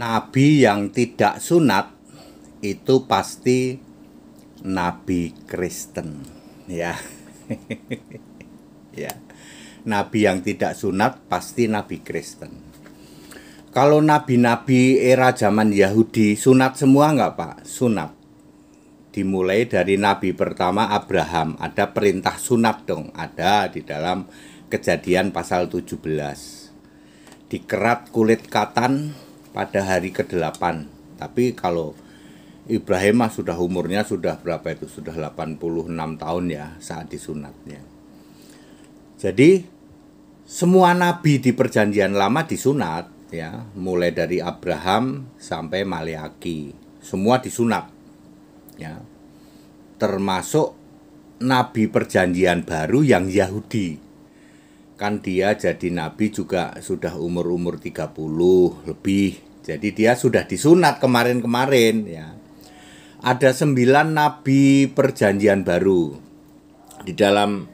Nabi yang tidak sunat itu pasti nabi Kristen, ya. Ya. Nabi yang tidak sunat pasti nabi Kristen. Kalau nabi-nabi era zaman Yahudi sunat semua nggak, Pak? Sunat. Dimulai dari nabi pertama Abraham, ada perintah sunat dong, ada di dalam Kejadian pasal 17. Dikerat kulit katan pada hari ke-8. Tapi kalau Ibrahim sudah umurnya sudah berapa itu? Sudah 86 tahun ya saat disunatnya. Jadi semua nabi di perjanjian lama disunat ya, mulai dari Abraham sampai Maleaki. Semua disunat. Ya. Termasuk nabi perjanjian baru yang Yahudi. Kan dia jadi nabi juga sudah umur-umur 30 lebih. Jadi dia sudah disunat kemarin-kemarin ya. Ada 9 nabi perjanjian baru. Di dalam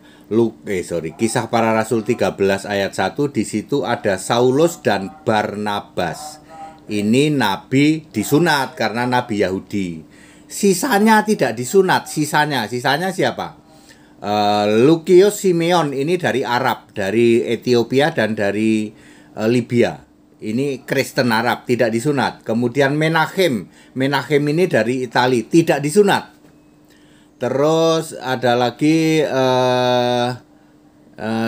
Kisah Para Rasul 13 ayat 1, di situ ada Saulus dan Barnabas. Ini nabi disunat karena nabi Yahudi. Sisanya tidak disunat. Sisanya siapa? Lukius Simeon ini dari Arab, dari Ethiopia dan dari Libya. Ini Kristen Arab, tidak disunat. Kemudian Menachem ini dari Italia, tidak disunat. Terus ada lagi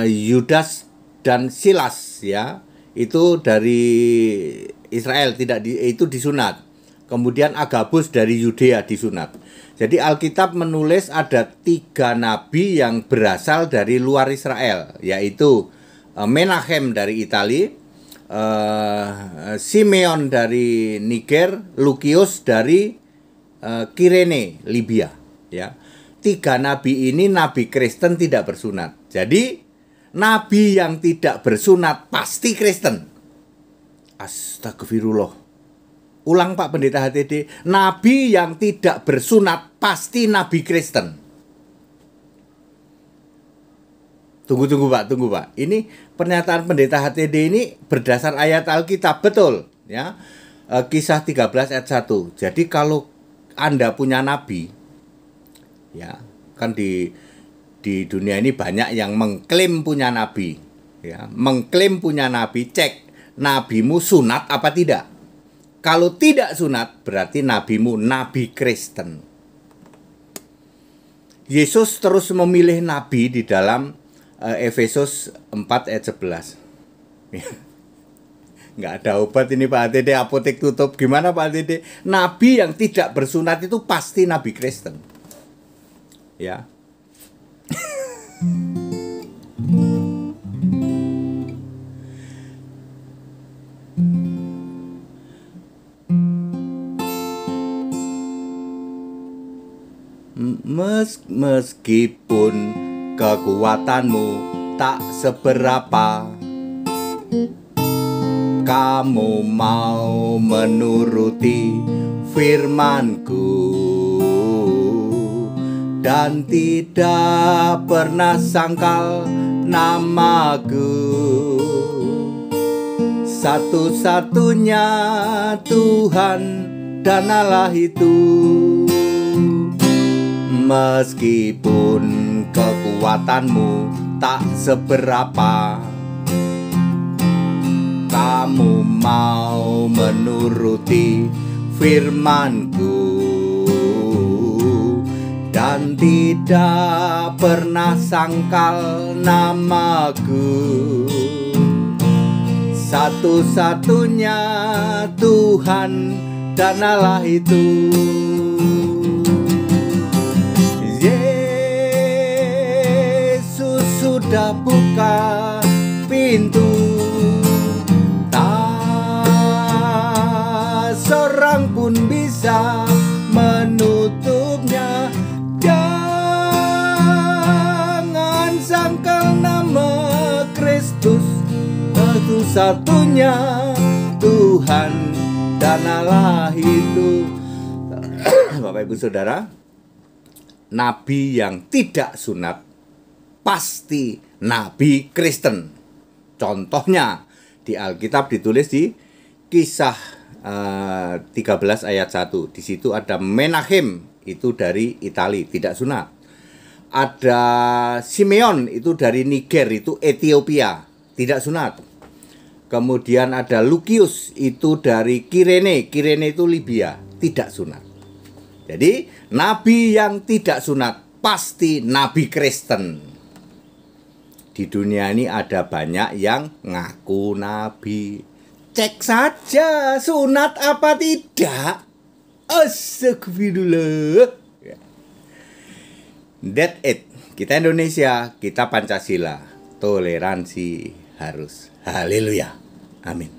Yudas dan Silas ya, itu dari Israel, itu disunat. Kemudian Agabus dari Yudea disunat. Jadi Alkitab menulis ada 3 nabi yang berasal dari luar Israel, yaitu Menachem dari Italia, Simeon dari Niger, Lukius dari Kirene, Libya. Ya, 3 nabi ini nabi Kristen tidak bersunat. Jadi nabi yang tidak bersunat pasti Kristen. Astagfirullah. Ulang Pak Pendeta HTD, nabi yang tidak bersunat pasti nabi Kristen. Tunggu Pak. Ini pernyataan Pendeta HTD ini berdasar ayat Alkitab, betul ya. Kisah 13 ayat 1. Jadi kalau Anda punya nabi ya, kan di dunia ini banyak yang mengklaim punya nabi ya. Mengklaim punya nabi, cek nabimu sunat apa tidak. Kalau tidak sunat, berarti nabimu nabi Kristen. Yesus terus memilih nabi di dalam Efesus 4 ayat 11. Nggak ada obat ini Pak HTD, apotek tutup. Gimana Pak HTD? Nabi yang tidak bersunat itu pasti nabi Kristen. Ya. Meskipun kekuatanmu tak seberapa, kamu mau menuruti firman-Ku dan tidak pernah sangkal nama-Ku. Satu-satunya Tuhan dan Allah itu. Meskipun kekuatanmu tak seberapa, kamu mau menuruti firman-Ku dan tidak pernah sangkal nama-Ku. Satu-satunya Tuhan dan Allah itu. Sudah buka pintu, tak seorang pun bisa menutupnya. Jangan sangkal nama Kristus, satu-satunya Tuhan dan Allah itu. Bapak Ibu Saudara, nabi yang tidak sunat pasti nabi Kristen. Contohnya di Alkitab ditulis di Kisah 13 ayat 1. Di situ ada Menahem, itu dari Italia, tidak sunat. Ada Simeon, itu dari Niger, itu Ethiopia, tidak sunat. Kemudian ada Lukius, itu dari Kirene, Kirene itu Libya, tidak sunat. Jadi nabi yang tidak sunat pasti nabi Kristen. Di dunia ini ada banyak yang ngaku nabi. Cek saja sunat apa tidak. Astagfirullah. That's it. Kita Indonesia, kita Pancasila. Toleransi harus. Haleluya. Amin.